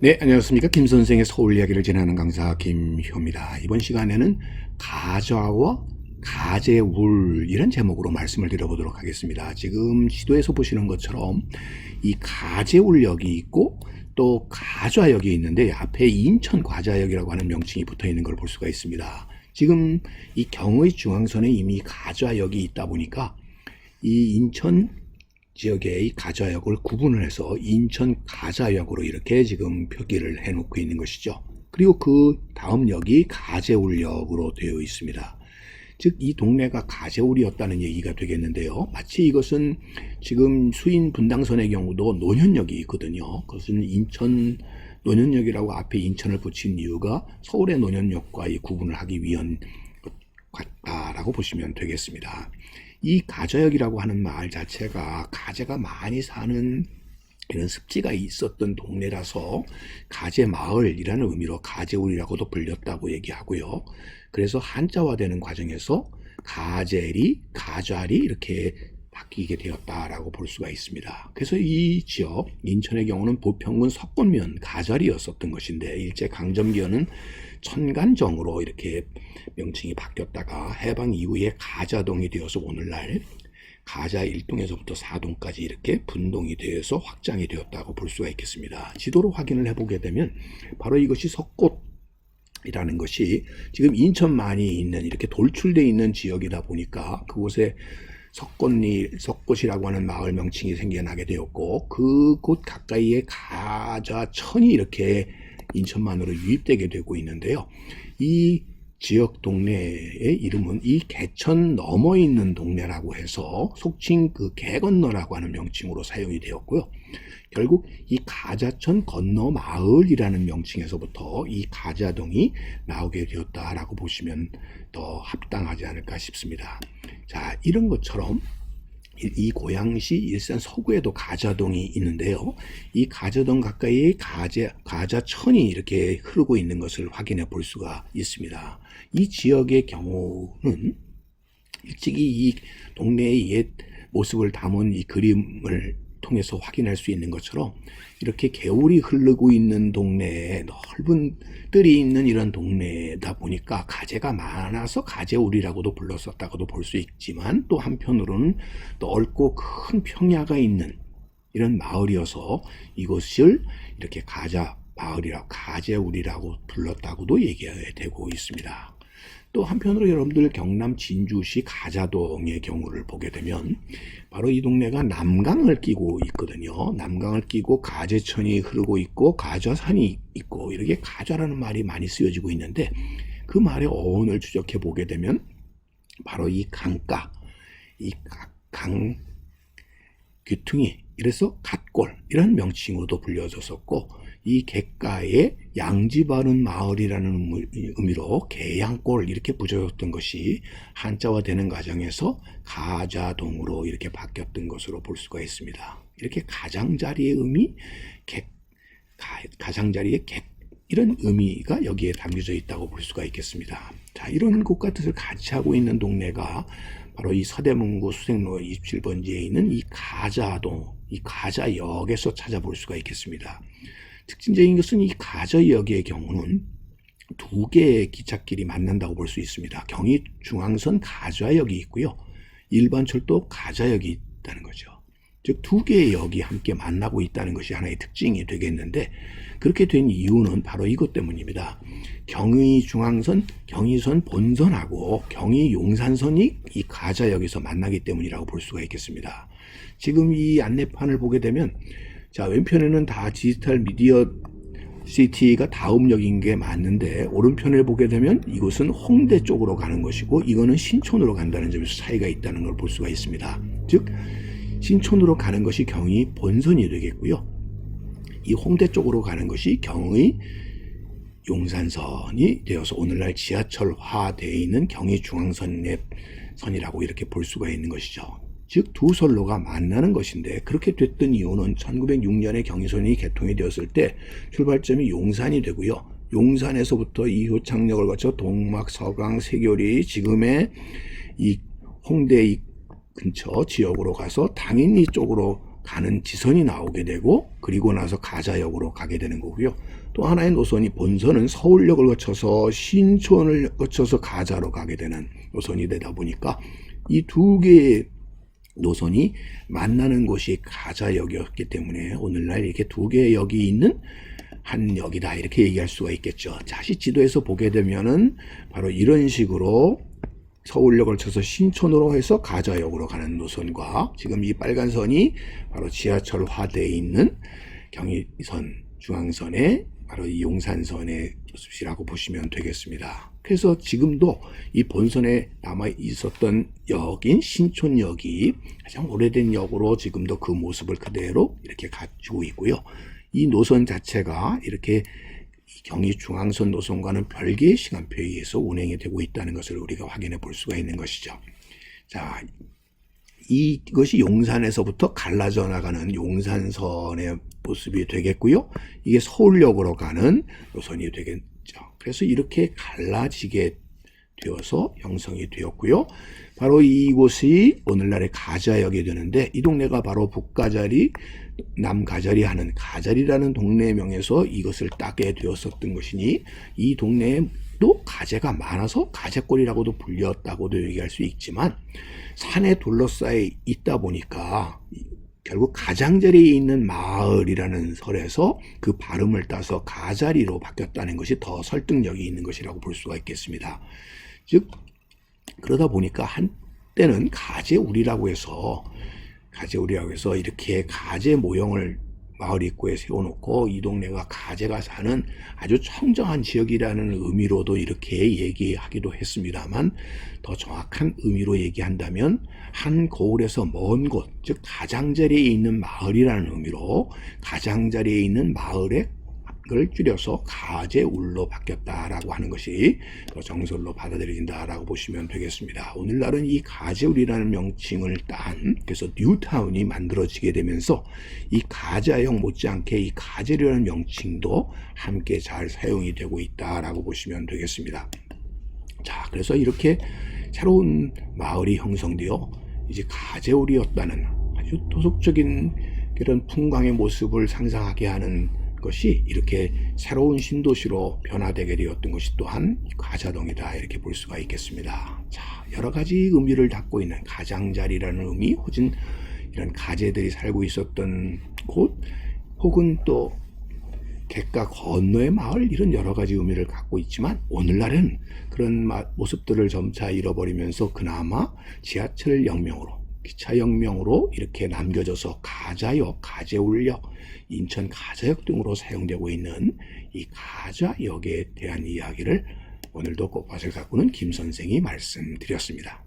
네, 안녕하십니까. 김 선생의 서울 이야기를 진행하는 강사 김효입니다. 이번 시간에는 가좌와 가재울 이런 제목으로 말씀을 드려보도록 하겠습니다. 지금 지도에서 보시는 것처럼 이 가재울역이 있고 또 가좌역이 있는데 앞에 인천 가좌역이라고 하는 명칭이 붙어 있는 걸 볼 수가 있습니다. 지금 이 경의 중앙선에 이미 가좌역이 있다 보니까 이 인천 지역의 이 가좌역을 구분을 해서 인천 가좌역으로 이렇게 지금 표기를 해놓고 있는 것이죠. 그리고 그 다음 역이 가재울역으로 되어 있습니다. 즉 이 동네가 가재울이었다는 얘기가 되겠는데요. 마치 이것은 지금 수인 분당선의 경우도 논현역이 있거든요. 그것은 인천 논현역이라고 앞에 인천을 붙인 이유가 서울의 논현역과 이 구분을 하기 위한 것 같다라고 보시면 되겠습니다. 이 가좌역이라고 하는 마을 자체가 가재가 많이 사는 이런 습지가 있었던 동네라서 가재마을이라는 의미로 가재울이라고도 불렸다고 얘기하고요. 그래서 한자화되는 과정에서 가재리, 가좌리 이렇게 바뀌게 되었다라고 볼 수가 있습니다. 그래서 이 지역, 인천의 경우는 보평군 석권면 가좌리였었던 것인데 일제 강점기에는 천간정으로 이렇게 명칭이 바뀌었다가 해방 이후에 가자동이 되어서 오늘날 가자 1동에서부터 4동까지 이렇게 분동이 되어서 확장이 되었다고 볼 수가 있겠습니다. 지도로 확인을 해보게 되면 바로 이것이 석곶이라는 것이 지금 인천만이 있는 이렇게 돌출되어 있는 지역이다 보니까 그곳에 석곶이라고 하는 마을 명칭이 생겨나게 되었고 그곳 가까이에 가좌천이 이렇게 인천만으로 유입되게 되고 있는데요. 이 지역 동네의 이름은 이 개천 넘어 있는 동네라고 해서 속칭 그 개건너라고 하는 명칭으로 사용이 되었고요. 결국 이 가자천 건너 마을이라는 명칭에서부터 이 가자동이 나오게 되었다라고 보시면 더 합당하지 않을까 싶습니다. 자, 이런 것처럼 이 고양시 일산 서구에도 가자동이 있는데요. 이 가자동 가까이에 가자천이 이렇게 흐르고 있는 것을 확인해 볼 수가 있습니다. 이 지역의 경우는 일찍이 이 동네의 옛 모습을 담은 이 그림을 통해서 확인할 수 있는 것처럼 이렇게 개울이 흐르고 있는 동네에 넓은 뜰이 있는 이런 동네다 보니까 가재가 많아서 가재울이라고도 불렀었다고도 볼 수 있지만 또 한편으로는 넓고 큰 평야가 있는 이런 마을이어서 이것을 이렇게 가자 마을이라고 가재울이라고 불렀다고도 얘기되고 있습니다. 또 한편으로 여러분들 경남 진주시 가자동의 경우를 보게 되면 바로 이 동네가 남강을 끼고 있거든요. 남강을 끼고 가재천이 흐르고 있고 가좌산이 있고 이렇게 가좌라는 말이 많이 쓰여지고 있는데 그 말의 어원을 추적해 보게 되면 바로 이 강가, 이 강 귀퉁이, 이래서 갓골 이런 명칭으로도 불려졌었고 이 갯가에 양지 바른 마을이라는 의미로 개양골 이렇게 붙여졌던 것이 한자화되는 과정에서 가자동으로 이렇게 바뀌었던 것으로 볼 수가 있습니다. 이렇게 가장자리의 의미, 가장자리의 객 이런 의미가 여기에 담겨져 있다고 볼 수가 있겠습니다. 자, 이런 곳과 뜻을 같이 하고 있는 동네가 바로 이 서대문구 수색로 27번지에 있는 이 가자동, 이 가자역에서 찾아볼 수가 있겠습니다. 특징적인 것은 이 가자역의 경우는 두 개의 기찻길이 만난다고 볼 수 있습니다. 경의중앙선 가좌역이 있고요. 일반철도 가자역이 있다는 거죠. 즉 두 개의 역이 함께 만나고 있다는 것이 하나의 특징이 되겠는데 그렇게 된 이유는 바로 이것 때문입니다. 경의중앙선, 경의선 본선하고 경의용산선이 이 가자역에서 만나기 때문이라고 볼 수가 있겠습니다. 지금 이 안내판을 보게 되면 자, 왼편에는 다 디지털 미디어 시티가 다음 역인 게 맞는데 오른편을 보게 되면 이곳은 홍대 쪽으로 가는 것이고 이거는 신촌으로 간다는 점에서 차이가 있다는 걸 볼 수가 있습니다. 즉 신촌으로 가는 것이 경의 본선이 되겠고요. 이 홍대 쪽으로 가는 것이 경의 용산선이 되어서 오늘날 지하철화되어 있는 경의중앙선이라고 이렇게 볼 수가 있는 것이죠. 즉 두 선로가 만나는 것인데 그렇게 됐던 이유는 1906년에 경의선이 개통이 되었을 때 출발점이 용산이 되고요. 용산에서부터 이 효창역을 거쳐 동막, 서강, 세교리 지금의 이 홍대 이 근처 지역으로 가서 당인리 쪽으로 가는 지선이 나오게 되고 그리고 나서 가자역으로 가게 되는 거고요. 또 하나의 노선이 본선은 서울역을 거쳐서 신촌을 거쳐서 가자로 가게 되는 노선이 되다 보니까 이 두 개의 노선이 만나는 곳이 가자역이었기 때문에 오늘날 이렇게 두 개의 역이 있는 한 역이다 이렇게 얘기할 수가 있겠죠. 다시 지도에서 보게 되면은 바로 이런 식으로 서울역을 쳐서 신촌으로 해서 가자역으로 가는 노선과 지금 이 빨간 선이 바로 지하철화되어 있는 경의선 중앙선의 바로 이 용산선의 모습이라고 보시면 되겠습니다. 그래서 지금도 이 본선에 남아 있었던 역인 신촌역이 가장 오래된 역으로 지금도 그 모습을 그대로 이렇게 갖추고 있고요. 이 노선 자체가 이렇게 경의중앙선 노선과는 별개의 시간표에 의해서 운행이 되고 있다는 것을 우리가 확인해 볼 수가 있는 것이죠. 자, 이것이 용산에서부터 갈라져 나가는 용산선의 모습이 되겠고요. 이게 서울역으로 가는 노선이 되겠죠. 그래서 이렇게 갈라지게 되어서 형성이 되었고요. 바로 이곳이 오늘날의 가자역이 되는데 이 동네가 바로 북가자리, 남가자리 하는 가자리라는 동네명에서 이것을 따게 되었었던 것이니 이 동네에도 가재가 많아서 가재골이라고도 불렸다고도 얘기할 수 있지만 산에 둘러싸여 있다 보니까 결국 가장자리에 있는 마을이라는 설에서 그 발음을 따서 가자리로 바뀌었다는 것이 더 설득력이 있는 것이라고 볼 수가 있겠습니다. 즉 그러다 보니까 한때는 가재우리라고 해서 이렇게 가재 모형을 마을 입구에 세워놓고 이 동네가 가재가 사는 아주 청정한 지역이라는 의미로도 이렇게 얘기하기도 했습니다만 더 정확한 의미로 얘기한다면 한 거울에서 먼 곳, 즉 가장자리에 있는 마을이라는 의미로 가장자리에 있는 마을의 을 줄여서 가재울로 바뀌었다라고 하는 것이 더 정설로 받아들여진다라고 보시면 되겠습니다. 오늘날은 이 가재울이라는 명칭을 딴 그래서 뉴타운이 만들어지게 되면서 이 가자역 못지않게 이 가재울이라는 명칭도 함께 잘 사용이 되고 있다라고 보시면 되겠습니다. 자, 그래서 이렇게 새로운 마을이 형성되어 이제 가재울이었다는 아주 토속적인 그런 풍광의 모습을 상상하게 하는 것이 이렇게 새로운 신도시로 변화되게 되었던 것이 또한 가자동이다 이렇게 볼 수가 있겠습니다. 자, 여러 가지 의미를 담고 있는 가장자리라는 의미, 혹은 이런 가재들이 살고 있었던 곳, 혹은 또 객가 건너의 마을, 이런 여러 가지 의미를 갖고 있지만 오늘날은 그런 모습들을 점차 잃어버리면서 그나마 지하철역명으로, 기차역명으로 이렇게 남겨져서 가자역, 가재울역, 인천 가자역 등으로 사용되고 있는 이 가자역에 대한 이야기를 오늘도 꽃밭을 가꾸는 김 선생이 말씀드렸습니다.